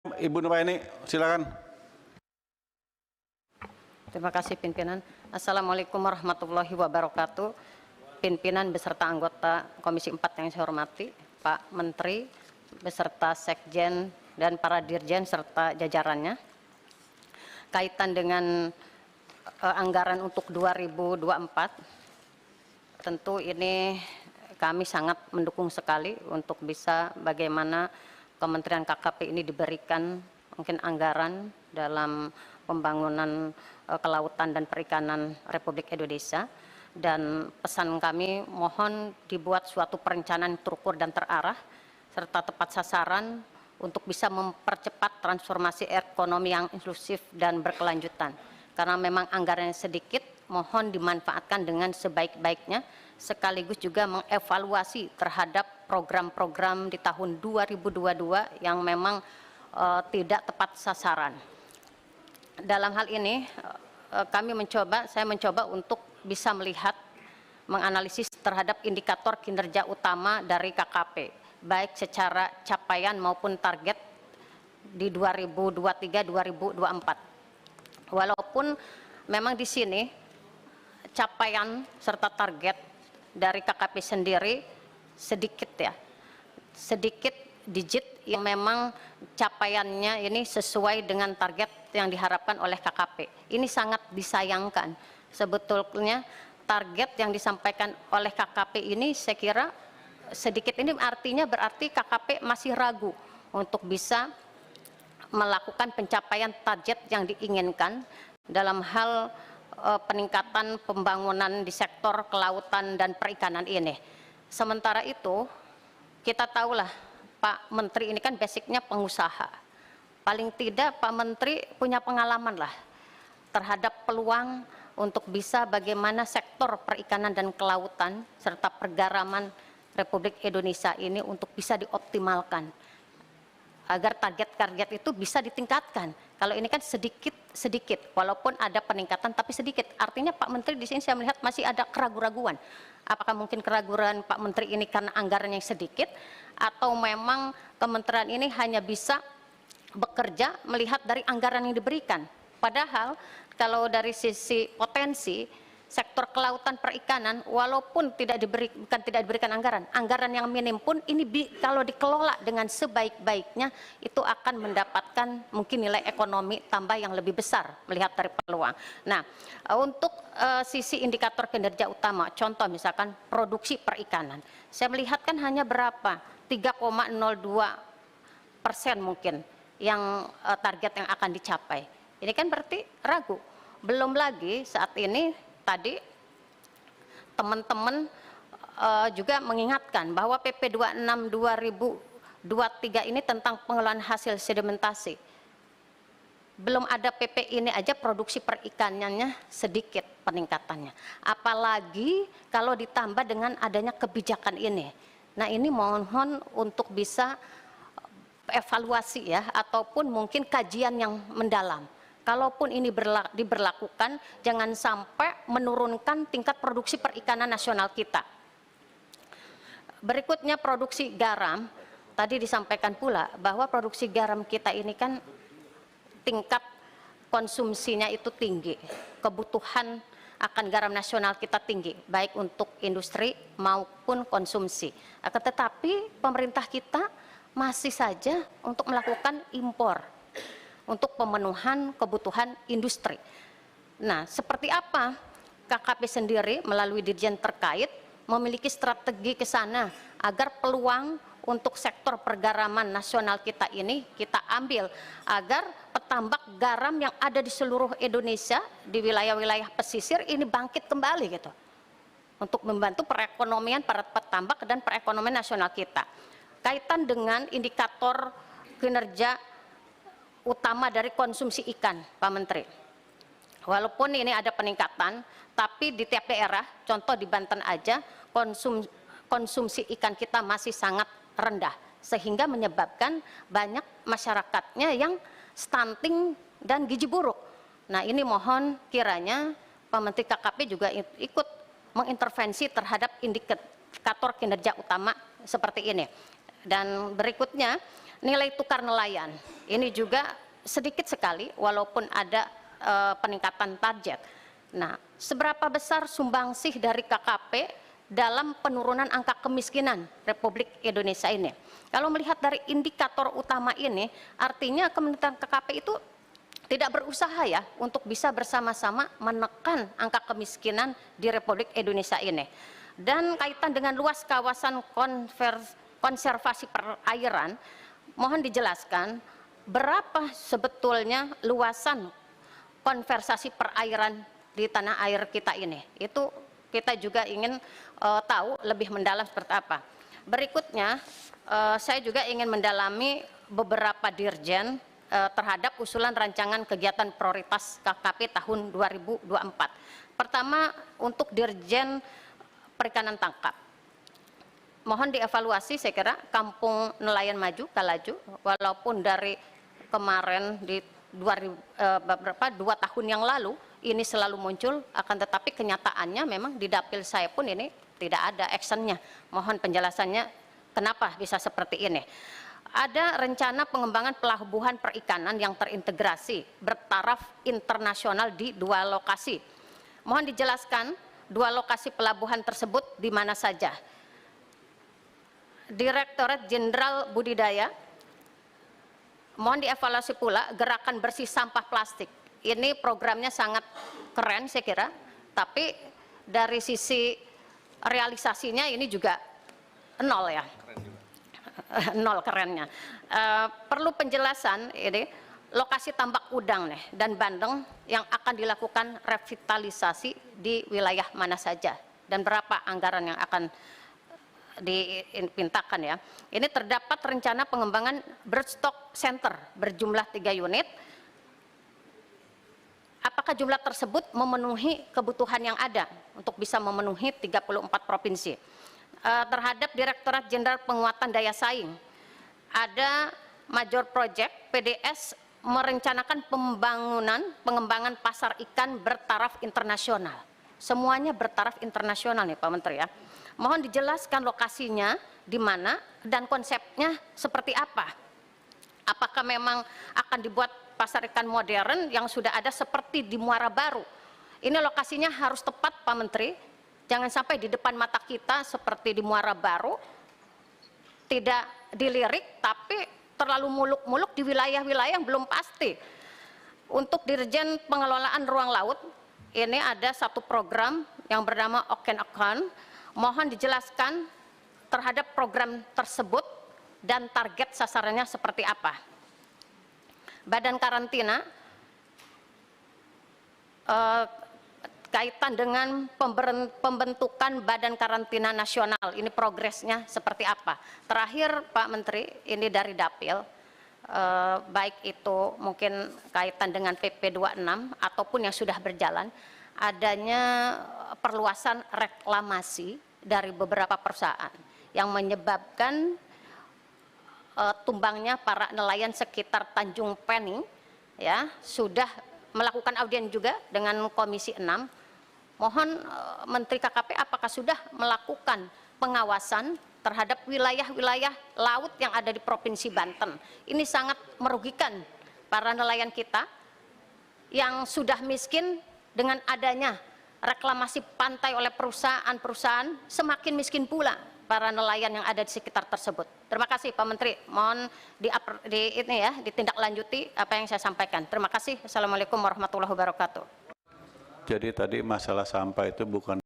Ibu Nuraini, silakan. Terima kasih pimpinan. Assalamualaikum warahmatullahi wabarakatuh. Pimpinan beserta anggota Komisi 4 yang saya hormati, Pak Menteri beserta Sekjen dan para dirjen serta jajarannya. Kaitan dengan anggaran untuk 2024, tentu ini kami sangat mendukung sekali untuk bisa bagaimana Kementerian KKP ini diberikan mungkin anggaran dalam pembangunan kelautan dan perikanan Republik Indonesia, dan pesan kami mohon dibuat suatu perencanaan terukur dan terarah serta tepat sasaran untuk bisa mempercepat transformasi ekonomi yang inklusif dan berkelanjutan. Karena memang anggarannya sedikit, mohon dimanfaatkan dengan sebaik-baiknya, sekaligus juga mengevaluasi terhadap program-program di tahun 2022 yang memang tidak tepat sasaran. Dalam hal ini saya mencoba untuk bisa melihat, menganalisis terhadap indikator kinerja utama dari KKP, baik secara capaian maupun target di 2023-2024. Walaupun memang di sini capaian serta target dari KKP sendiri sedikit digit yang memang capaiannya ini sesuai dengan target yang diharapkan oleh KKP. Ini sangat disayangkan. Sebetulnya target yang disampaikan oleh KKP ini saya kira sedikit, ini artinya berarti KKP masih ragu untuk bisa melakukan pencapaian target yang diinginkan dalam hal peningkatan pembangunan di sektor kelautan dan perikanan ini. Sementara itu kita tahulah Pak Menteri ini kan basicnya pengusaha. Paling tidak Pak Menteri punya pengalaman lah terhadap peluang untuk bisa bagaimana sektor perikanan dan kelautan serta pergaraman Republik Indonesia ini untuk bisa dioptimalkan agar target-target itu bisa ditingkatkan. Kalau ini kan sedikit, walaupun ada peningkatan tapi sedikit. Artinya Pak Menteri di sini saya melihat masih ada keraguan-raguan. Apakah mungkin keraguan Pak Menteri ini karena anggaran yang sedikit, atau memang kementerian ini hanya bisa bekerja melihat dari anggaran yang diberikan. Padahal kalau dari sisi potensi sektor kelautan perikanan, walaupun tidak diberikan anggaran yang minim pun ini kalau dikelola dengan sebaik-baiknya itu akan mendapatkan mungkin nilai ekonomi tambah yang lebih besar melihat dari peluang. Nah, untuk sisi indikator kinerja utama, contoh misalkan produksi perikanan, saya melihat kan hanya berapa 3,02% mungkin yang target yang akan dicapai. Ini kan berarti ragu. Belum lagi saat ini tadi teman-teman juga mengingatkan bahwa PP 26 2023 ini tentang pengelolaan hasil sedimentasi. Belum ada PP ini aja produksi perikanannya sedikit peningkatannya. Apalagi kalau ditambah dengan adanya kebijakan ini. Nah, ini mohon untuk bisa evaluasi ya, ataupun mungkin kajian yang mendalam. Kalaupun ini diberlakukan, jangan sampai menurunkan tingkat produksi perikanan nasional kita. Berikutnya produksi garam, tadi disampaikan pula bahwa produksi garam kita ini kan tingkat konsumsinya itu tinggi, kebutuhan akan garam nasional kita tinggi, baik untuk industri maupun konsumsi. Akan tetapi pemerintah kita masih saja untuk melakukan impor untuk pemenuhan kebutuhan industri. Nah, seperti apa KKP sendiri melalui dirjen terkait memiliki strategi ke sana agar peluang untuk sektor pergaraman nasional kita ini kita ambil agar petambak garam yang ada di seluruh Indonesia di wilayah-wilayah pesisir ini bangkit kembali gitu, untuk membantu perekonomian para petambak dan perekonomian nasional kita. Kaitan dengan indikator kinerja utama dari konsumsi ikan, Pak Menteri. Walaupun ini ada peningkatan, tapi di tiap daerah, contoh di Banten aja, konsumsi ikan kita masih sangat rendah, sehingga menyebabkan banyak masyarakatnya yang stunting dan gizi buruk. Nah, ini mohon kiranya Pak Menteri KKP juga ikut mengintervensi terhadap indikator kinerja utama seperti ini. Dan berikutnya nilai tukar nelayan. Ini juga sedikit sekali walaupun ada peningkatan target. Nah, seberapa besar sumbangsih dari KKP dalam penurunan angka kemiskinan Republik Indonesia ini? Kalau melihat dari indikator utama ini, artinya Kementerian KKP itu tidak berusaha ya untuk bisa bersama-sama menekan angka kemiskinan di Republik Indonesia ini. Dan kaitan dengan luas kawasan konservasi perairan, mohon dijelaskan berapa sebetulnya luasan konservasi perairan di tanah air kita ini. Itu kita juga ingin tahu lebih mendalam seperti apa. Berikutnya, saya juga ingin mendalami beberapa dirjen terhadap usulan rancangan kegiatan prioritas KKP tahun 2024. Pertama, untuk Dirjen Perikanan Tangkap. Mohon dievaluasi, saya kira Kampung Nelayan Maju, Kalaju, walaupun dari kemarin di 2 tahun yang lalu ini selalu muncul, akan tetapi kenyataannya memang di dapil saya pun ini tidak ada actionnya. Mohon penjelasannya kenapa bisa seperti ini. Ada rencana pengembangan pelabuhan perikanan yang terintegrasi bertaraf internasional di 2 lokasi. Mohon dijelaskan 2 lokasi pelabuhan tersebut di mana saja. Direktorat Jenderal Budidaya, mohon dievaluasi pula gerakan bersih sampah plastik. Ini programnya sangat keren saya kira, tapi dari sisi realisasinya ini juga nol ya. Nol kerennya. Perlu penjelasan ini lokasi tambak udang nih dan bandeng yang akan dilakukan revitalisasi di wilayah mana saja dan berapa anggaran yang akan dipintakan ya. Ini terdapat rencana pengembangan Birdstock Center berjumlah 3 unit. Apakah jumlah tersebut memenuhi kebutuhan yang ada untuk bisa memenuhi 34 provinsi? Terhadap Direktorat Jenderal Penguatan Daya Saing, ada Major Project PDS merencanakan pengembangan pasar ikan bertaraf internasional. Semuanya bertaraf internasional nih Pak Menteri ya. Mohon dijelaskan lokasinya di mana dan konsepnya seperti apa. Apakah memang akan dibuat pasar ikan modern yang sudah ada seperti di Muara Baru? Ini lokasinya harus tepat Pak Menteri. Jangan sampai di depan mata kita seperti di Muara Baru, tidak dilirik tapi terlalu muluk-muluk di wilayah-wilayah yang belum pasti. Untuk Dirjen Pengelolaan Ruang Laut, ini ada satu program yang bernama Oken Account. Mohon dijelaskan terhadap program tersebut dan target sasarannya seperti apa. Badan karantina, kaitan dengan pembentukan Badan Karantina Nasional, ini progresnya seperti apa? Terakhir Pak Menteri, ini dari Dapil, baik itu mungkin kaitan dengan PP 26 ataupun yang sudah berjalan, adanya perluasan reklamasi dari beberapa perusahaan yang menyebabkan tumbangnya para nelayan sekitar Tanjung Pening, ya sudah melakukan audien juga dengan Komisi 6. Mohon Menteri KKP apakah sudah melakukan pengawasan terhadap wilayah-wilayah laut yang ada di Provinsi Banten. Ini sangat merugikan para nelayan kita yang sudah miskin. Dengan adanya reklamasi pantai oleh perusahaan-perusahaan, semakin miskin pula para nelayan yang ada di sekitar tersebut. Terima kasih Pak Menteri, mohon ditindaklanjuti apa yang saya sampaikan. Terima kasih. Assalamualaikum warahmatullahi wabarakatuh. Jadi tadi masalah sampah itu bukan